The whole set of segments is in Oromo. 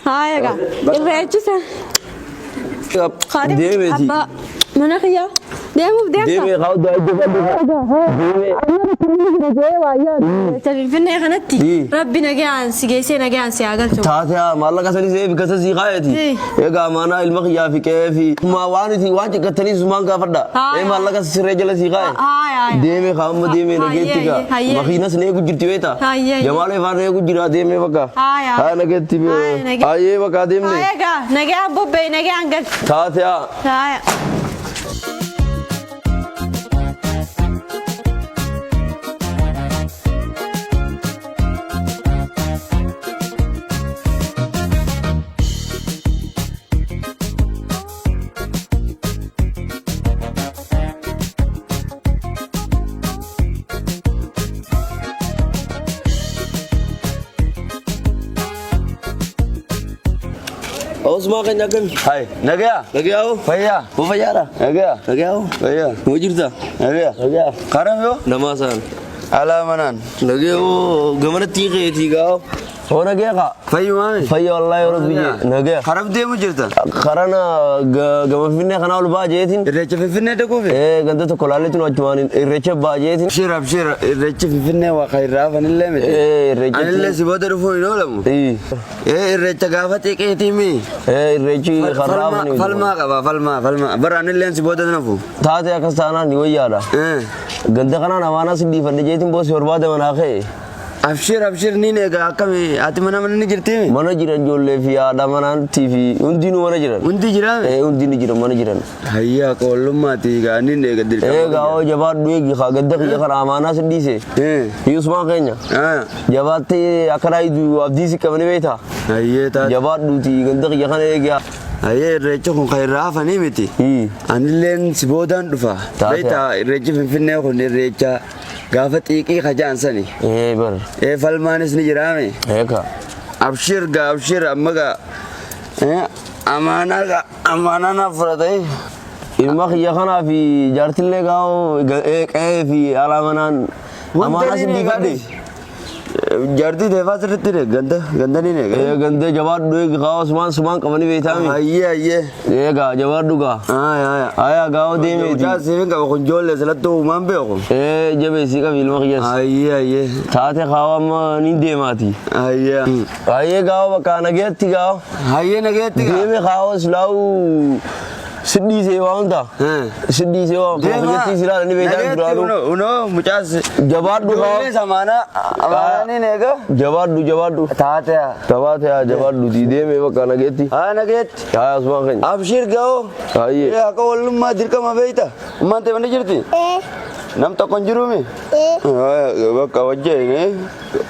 هاي يا الرئيس خادم أبا مناخيا ديمي خاود تلفينا خنتي ربنا جان سجيسنا جان سياقل تاتها ما الله كسر سيف كسر سيقايتي يا جماعة المخيا في كيفي ما وانتي وانت كتني زمان كفردا ما الله كسر رجال سيقاي ديمي خام ديمي نجيتك مخينا سنيك جرتي ويتا جماله فارني كجرا ديمي بكا هاي نجيتي هاي بكا ديمي هاي كا نجي أبو بي نجي أنقل تاتها هاي Osma kan jagan. Hai, nagaya. Nagaya o. Faya. O faya ra. Nagaya. Nagaya o. Faya. Mujirta. Nagaya. Nagaya. Karam yo. Namasan. Alamanan. Nagaya o. Gamana tiga tiga o. हो ना क्या खा फैया मामे फैया अल्लाह और बीजे ना क्या खराब दे मुझे तो खराना गमफिन्ने खाना वाला बाजे थी रेचे फिफिन्ने तो कोई गंदे तो कोलाले तुम अचवानी रेचे बाजे थी शिर रेचे फिफिन्ने वाक़ई राव अनिल्ले में रेचे अनिल्ले सिबोते रुफो इनो लमु रेचे गावत एक ही मी रेची खराब नहीं फलमा बर अनिल्ले सिबोते नफु था ते अकस्ताना नहीं वही यारा गंदे खाना नवाना सिंधी फंडे जेती बहुत शोरबाद है मना के अफशिर नहीं ने का कभी आते मना नहीं गिरते में मना जिरन जो ले फिया दामना टीवी उन दिनों मना जिरन उन दिन जिरन मना जिरन हैया कोलुम माती का नहीं ने का दिल गाओ जवाब दुए की खागद्दे की खरामाना सिंधी से यूसुमा कहना जवाब ते अकराई दु अब्दी से कमने में था हैया था जवाब दूती गंदे की खाने गया हैया रेचो को खैर राफ नहीं मिती अनिलेन सिबोदान दुफा बेटा रेचो फिरने को ने रेचा गावत एक ही खजान सनी बर फलमानिस नहीं जरामे का अबशिर अम्मा का अमाना ना फरत है इमख यखना फी जर्तिले गाओ एक फी अलामनान अमाना सिंधी फदे जर्दी देवा से तेरे गंदा नहीं है गंदे जवाब दुए गाओ सुमान कमनी बेटा में ये गा जवाब दुगा आया गाओ दे में जा सेविंग का कंजोल ले सला तो मान पे हो जब इसी का फिल्म किया आइए साथे खावा में नींद माती आइए गाओ का नगेत गाओ दे में खाओ सुलाऊ सिद्धि सेवा होता सिद्धि सेवा ये सिला नहीं बेचा दुरालो उनो मुचास जवाब दो समाना नहीं नेगा जवाब दो ताते जवाब दो दीदे में वो काना गेती हां नगेत हां उसमा कहीं अबशिर गाओ आइए या को उल्मा दिरका मा बेटा मन ते बने जिरती नम तो कंजरू में वो कवजे ने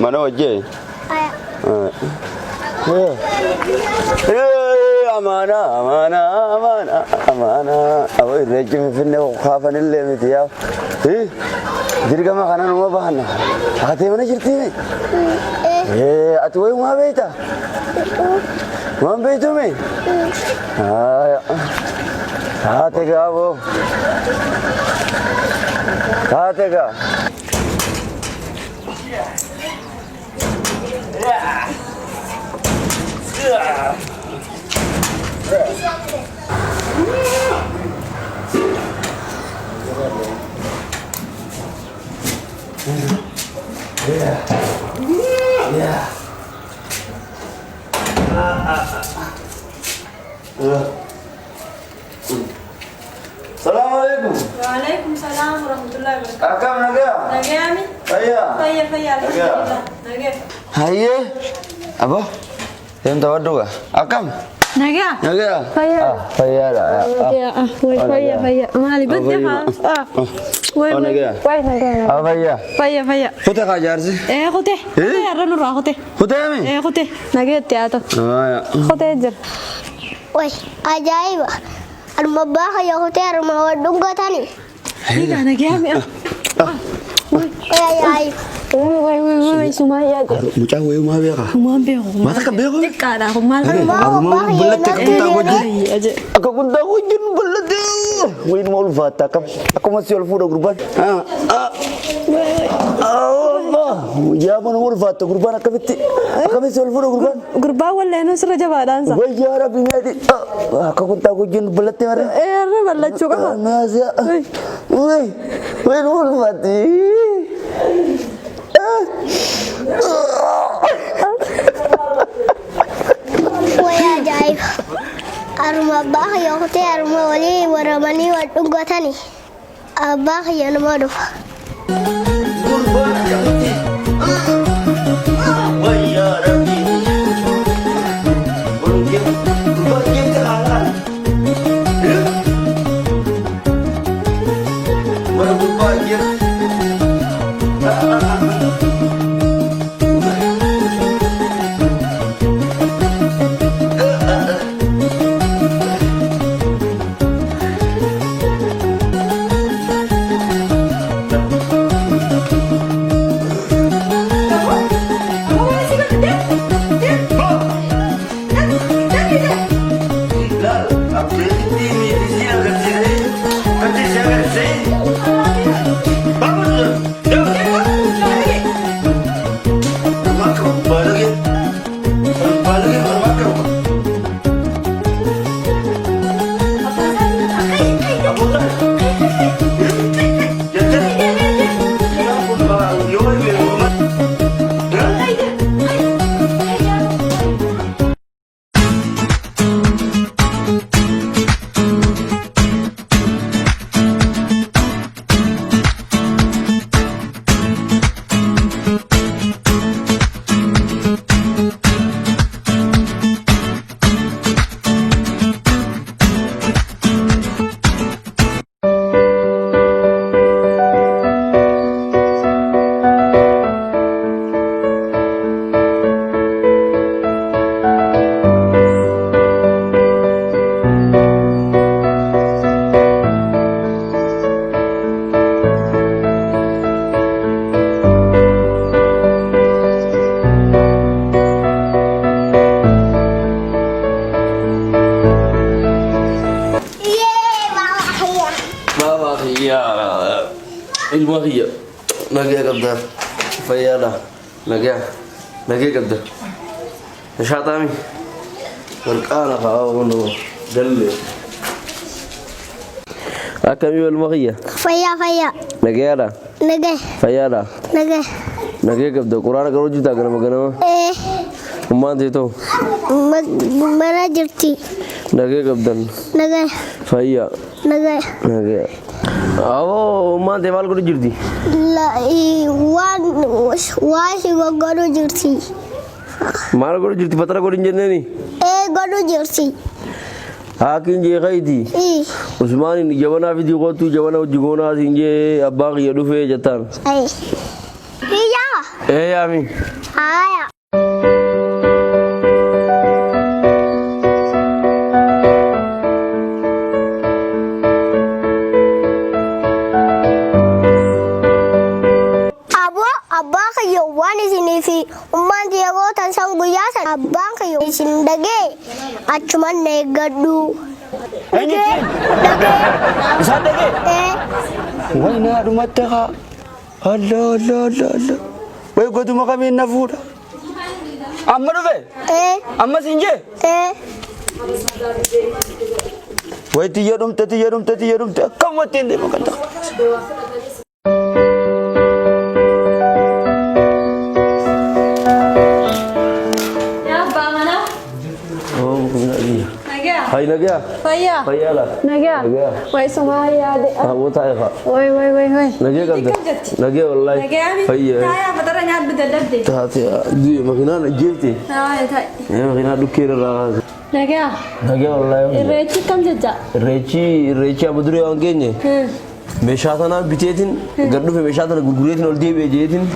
मनो वजे अमाना अब रेचे में फिरने को खाफा नहीं ले में दिया दीर्घ में खाना नुमा बहाना आते मने चिरती में अतुए वहाँ बेटा वहाँ बेटो में आते का वो आते का Assalamualaikum. Waalaikumsalam warahmatullahi wabarakatuh. Akam nagaya? Nagaya mi? Faya. Alhamdulillah. Nagaya. Haye. Apa? Yang tahu tu ke? Akam. Nagaya. Faya. फैया Nagaya. Faya. Mali bedde ha. Nagaya. भैया Faya. Kota kajar sih. Khote. Aranu ra khote. Kota mi? Khote. Nagaya tiato. Ya. Khote jer. Wih, ajaib. Rumah bah ya hotel rumah wadung gak tani. Iya, nagaya mi. Ay. Woi, sumaya. Mucah wei mah biar kah? Kumambe. Mata ka biar kah? Tikara, kumal. Rumah belet tak kunta wajib. Aja. Aku kunta wajib belet. Wei mau lupa tak? Aku masih alfu dah grupan. Allah. يا من هو الفات قربان كمتي سولفور قربان Gurbaa wallee nu sirra jabaadhaansa. ويا ربي نادي كنت أقول جن بلتي مرة Eerri ballachuu qaba. نازيا وين هو الفاتي ويا جايب أرما باخ يا أختي أرما ولي ورماني ودقتني أباخ يا نمرو ويا ربي المغية نجيا قبضة فيالا نجيا قبضة نشاطامي والقانا خاونو دل أكمل المغية فيا نجيا فيالا نجيا قبضة قرآن كروج تاعنا مكانه وما تيتو مرا جرتي نجيا قبضة فيا نجيا أو ما ديوال كروج جرتي لا واشي غورو جرتي मार करो जिरती पत्रा करो इंजन नहीं غورو جرتي आकिन जे खाई उस्मानी जवाना भी दिखो तू जवाना जिगोना सिंजे अब्बा की यडुफे जतान यामी आया Abba kayo wani sinifi umman diyago tan san guyasan abba kayo sindage acuman ne gaddu dage wai na rumata ka Allah wai godu makami nafuda amma rufe amma sinje wai tiyarum kam watin de makanta Hai Nagia. Faya. Faya lah. Nagia. Wai Somalia de. Wo tayo ka. Wai. Nagia kabda. Nagia wallahi. Faya. Taya patara nyat bedadde. Taati di makina na jefti. Ay thai. Makina dukira la. Nagia wallahi. Rechi kam jaja. Rechi abudure wangenye. Meeshaatana biteetin gadhufe meeshaatana gurgureetin ol deebi'e jeetin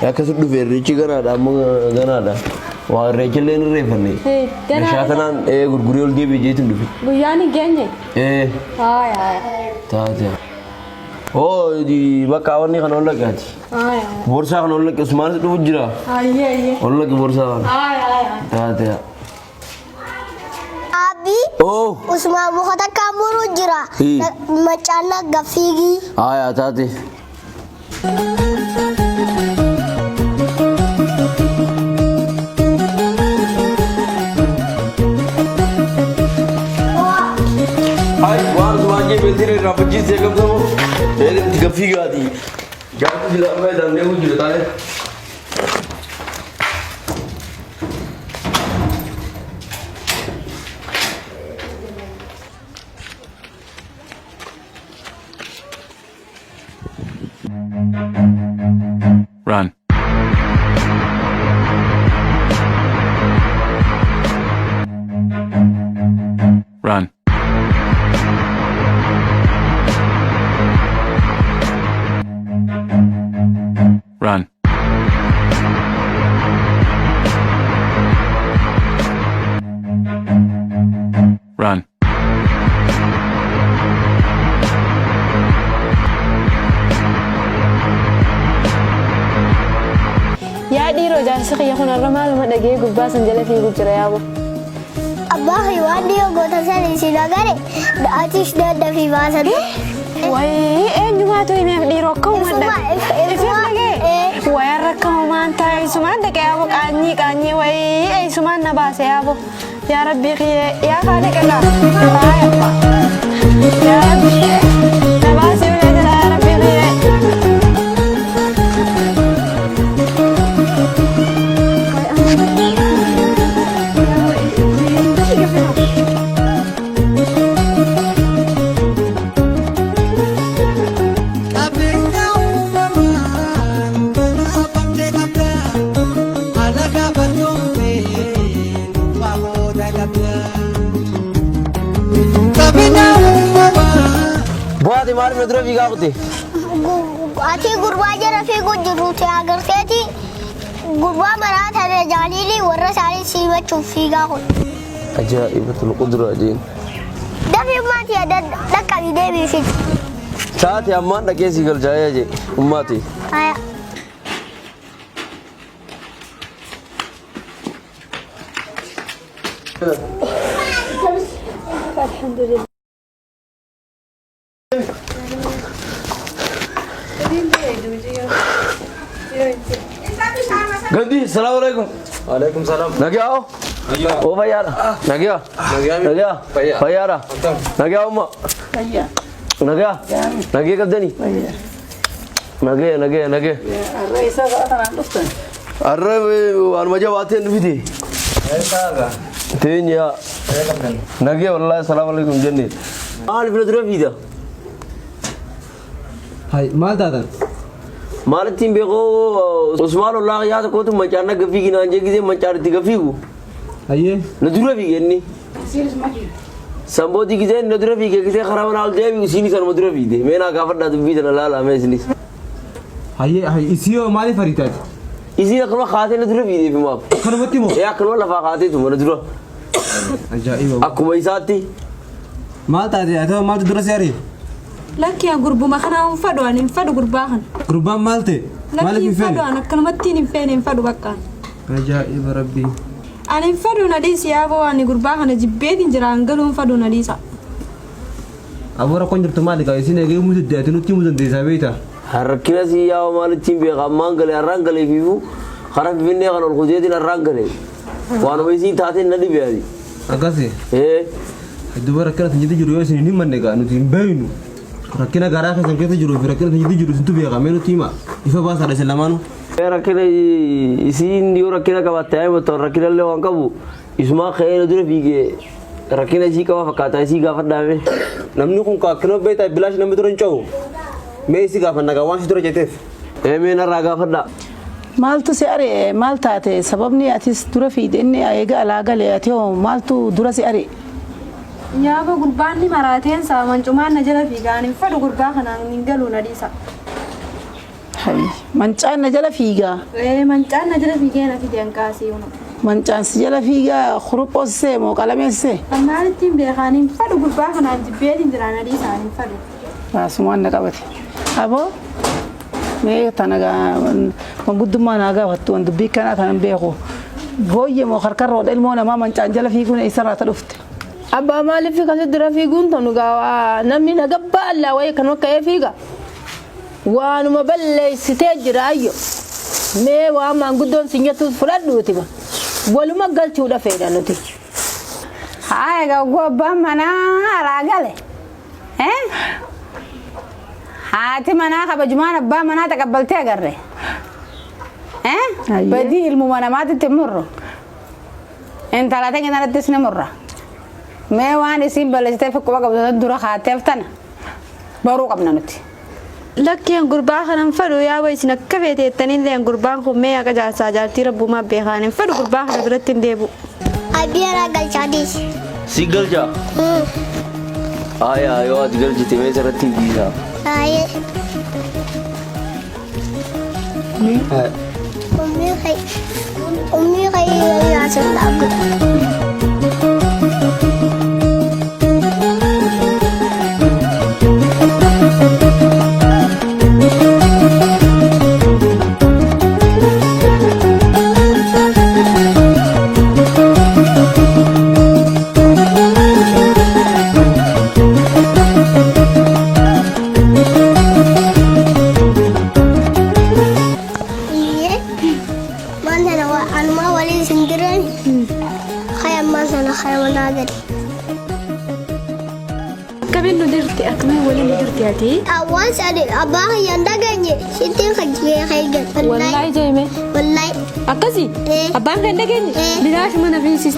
yakkasu dhufe rechi ganaadha amma ganaadha waa reechileen reeffanne meeshaatanaan gurguree ol deebi'e jeetin dhufe guyyaani geenye ay taate di bakka wanni kan olla gaati borsaa kan olla Usmaan dhufu jira olla borsaa kan taate Usman bukhata kamuru jira macana gafigi aya taate Terima kasih saya kamu. Ini 3 figa di. Jangan bilang apa dan dia uji tadi. Run. Run. Run. Run. yaa dhiiroo jaarsa kiyya kun har'a maaluma dhagee gubbaa san jala fiiguu jira yaabo. Abbaa kiyya waan dhiyoo goota san isin agare atiis daddafii baasan. Wayii eenyumaatu himeef dhiiroo akkuma dhagee. Ifeef dhagee. Wayarra akkama maan taa'e isumaan dhaqee yaabo qaanyii wayii eessumaan na baase yaabo. Yaa rabbii kiyyee yaa kaadhe qalaa. Baay'ee. Yaa rabbii na baase ulee jira yaa rabbii kiyyee. Buat maal medro figa kutte. Ati gurbaa jara fiiguu jiruuti agarteeti. Gurbaa maraa tana jaalili warra isaanii siimachuuf fiigaa kun. Ajaa'ibatul qudraa jeen. Dafii ummati dhaqqabii deebiifiti. Taate ammaan dhaqee si galchaa'ee jee ummati. Haya. Alhamdulillah. Gandhi, assalamualaikum. Waalaikumsalam. Nagi आओ. ओ भाई यार नगी आ भाई यार नगी आओ अम्मा नगी कब देनी नगे अरे वान मजा बात है नबी थी तीन या नगे वल्लाह अस्सलाम वालेकुम जन्नी आल फिर दूर वीदा हाय माल दादा माल तीन बेगो उस्मान अल्लाह याद को तुम मचाना गफी की नांजे की से मचार थी गफी को अये नदुरा भी गन्नी संबोधि की से नदुरा भी के किसे खराब नाल दे भी उसी नहीं सर मदुरा भी दे मैं ना काफर ना तुम भी तो लाला मैं इसलिए हाय इसी हो माली फरीता इसी रकम खाते नदुरा भी दे फिर आप खरबती मो या कल लफा खाते तुम नदुरा अजाइब आपको वैसा आती माल दादा तो माल दूर से आ रही Laki yang gurbu makanan fadu anin fadu gurbahan. Gurban मालते माल Laki की fan fadu anak kan mati ni fadu fadu bakkan. अजाइब रब्बी Anin fadu nadisi ya bo ani gurbahan jibbe din jira angalun fadu nadisa. अब रखो जब तुम्हारे का इसी ने कि मुझे देते नु मुझे दे साबे था हरकिना सी या माल तीन बे मांगले रंगले फीफू खराब बिन्ने का और खुदे दिन रंगले वान वैसी थाते नदी बेरी अगसे ए दोबारा रखना तंजते जुरो से नहीं मनने का नु तीन बेनु रखना गारा का संकेत जुरो फिर रखना तंजते जुरो सिंतु बेगा मेनु तीमा इफा बास आले सलामानु रखने इसी इंडियो रखने का बात है वो तो रखने ले वहाँ कबू इसमें खैर उधर भी के रखने जी का फकाता इसी का फटा में नमनु को का क्लब बेटा बिलाश नम्बर तो रंचाऊ मैं इसी का फन्ना का वहाँ से तो रचते हैं मैं ना रागा फटा maaltu si are maal taate sababni atis dura fiidenne eega alaaga leeyatee maaltu dura si are Nyaaba gurbaan ni marateen sa mancumaan na jala fiigaanin fadu gurbaa kanaan nin galuu nadisa. hay mancaan na jala fiigaa Mancaan na jala fiigee na fideen kaasii unu. mancaan si jala fiigaa khuruphoossee moo qalameessee Ammaan ittiin beekaanin fadu gurbaa kanaan jibbeetiin jira nadisaanin fadu. baasumaan na qabate aboo mee tanaga manguddummaa naa gaafattu waan dubbii kanaa tanan beeku booyye moo karkarroodha ilmoo namaa mancaan jala fiiguun eessarraa ta dhufte Abbaa maaliif kasi dura fiiguun tanu gaa namni nagabba allaa wayii kan akka fiiga waanuma balleessitee jira ayyo mee waan maanguddoon sinyatu fudhadhuuti ba waluma galchuudha fedha nuti. Hai gawwa abbaan manaa alaa gale haati manaa kabajumaan abbaa manaa taqabbaltee agarre badii ilmuma namaatitti murru intala ta'e kanarrattis ni murra mee waan isiin balleessitee fakkuba qabdu dura haateef tana baruu qabna nuti. Lakkeen gurbaa kanan fedhu yaa wayi isin akka feeteettanii illee gurbaan kun mee akka jaarsaa jaartii rabbumaa beekaan hin fedhu gurbaa kana biratti hin deebi'u. Abiyara galchaadis. Si galcha? Aya yoo ati galchite mee sarratti biisa. Aye. Ummi kay yaa sandaabda. Kabin nudirti akmay wala nudirti ati? Awan sadi abah yang dagangnya siting kerja kayak Wallahi jeme. Wallahi. Akasi? Abang kan dagangnya? Bilas mana fisis?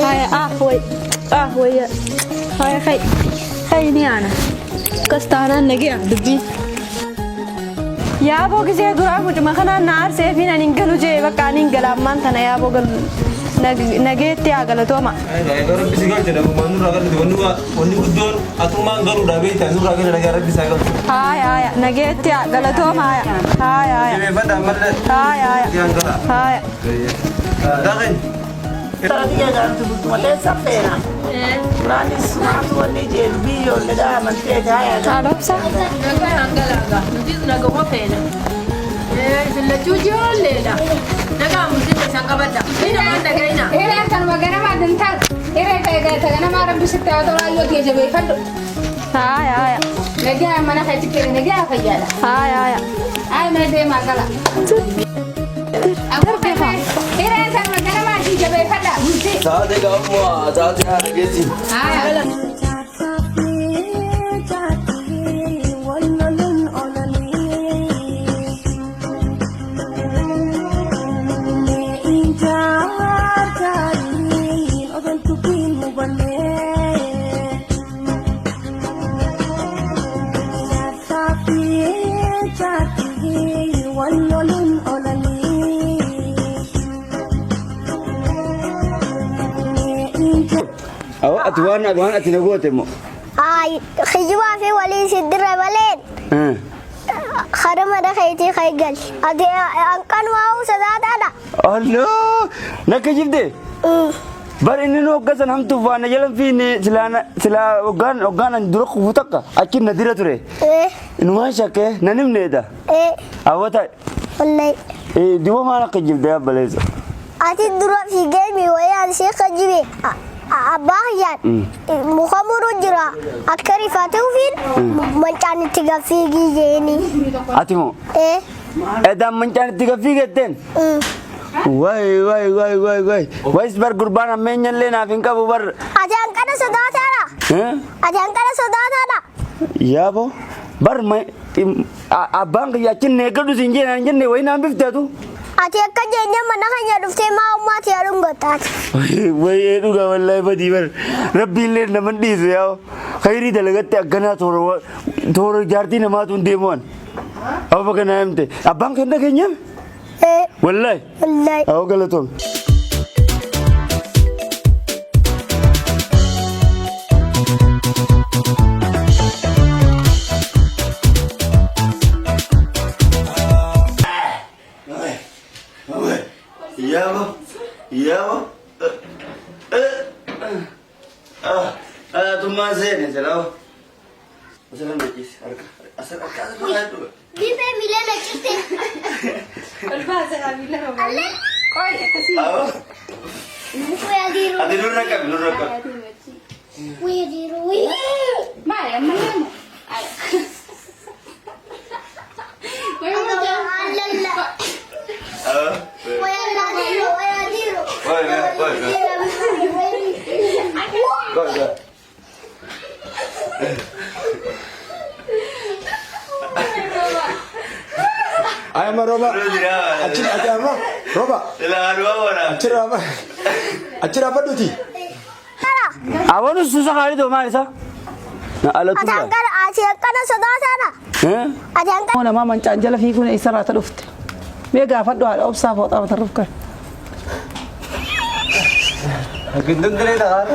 Hai woi. Woi ya. Hai ni ana. Kastanan lagi dubbi. Ya bo kisi dura aku cuma kana nar sefin aningalu je bakka aningal amman tana ya bo gal nageetti agalatoma. Gara bisigal jeda manu ragal di wani gudon atuma garu dabe ta nura ga daga rabbi sagal. Hai nageetti agalatoma hai. Me fada malle. Hai. Yang gara. Hai. Dagen. Taradia jangan tu mate sapena. Rani smart wani je bio le da man te jaya. Talop sa. naga angalaga nuti naga mafena silla chujo lela naga mutin sangabada ina manda gaina Ere kan magana ma dintar. Ere ta gana ma rabbi sitta to ayo ke jabe faddo. Hai. Nage mana kai tikere nage afayala. Hai. Ai me de magala. Aku pefa. Ere kan magana ma di jabe fadda. Muti. Saade ga amma saade ha gesi. Ai. Atuan ati nagote mo. Ay, khijuwa fi wali sidra balen. Kharama da khayti khaygal. Ade ankan wa sadada da. Allah, nakajibde. Bar inni no gasan ham tufana yalam fi ni sila ogan duro khutaka akin nadira ture. Inwa shake nanim neda. Awata. Wallahi. Diwa mana kajibde ya baleza. Ati duro fi gemi wa ya shi khajibe. Abahyat mukhamuru jira akari fatufin mancani tiga figi jeni Atimo edam mancani tiga figi ten Wai wais bar gurbana menyan lena finka bubar Ajang kana sodata da Ya bo bar mai abang yakin negadu sinje nanjen ne waina bifta tu Ati akka jenya mana hanya dufte ma umma ti arun gotat Wai eduga wallahi badi bar rabbi le naman disu ya khairi dalagate agana toro jarti nama tun demon apa kana emte abang kenda kenya wallahi aw galaton Ya, tuma zene jalao. Masalah begis, asal tu. Bibe milena kite Albasa la milena. Ale Koi kasi. Kuya diru Adilu rakam. Kuya diru Maya mana? Ay. Kuya mo Alala Kuya diru Go. Ayama roba. Achira ayama roba. Achira apa duti? Awalnya susah kali tuh Marisa. Nah, alat tuh. Atangkan asiakan sudah sana. Atangkan. Mona ma mancan jala fi kuna isara ta dufte. Me ga faddo ala obsa fo ta tarufka. Gendeng kali dah.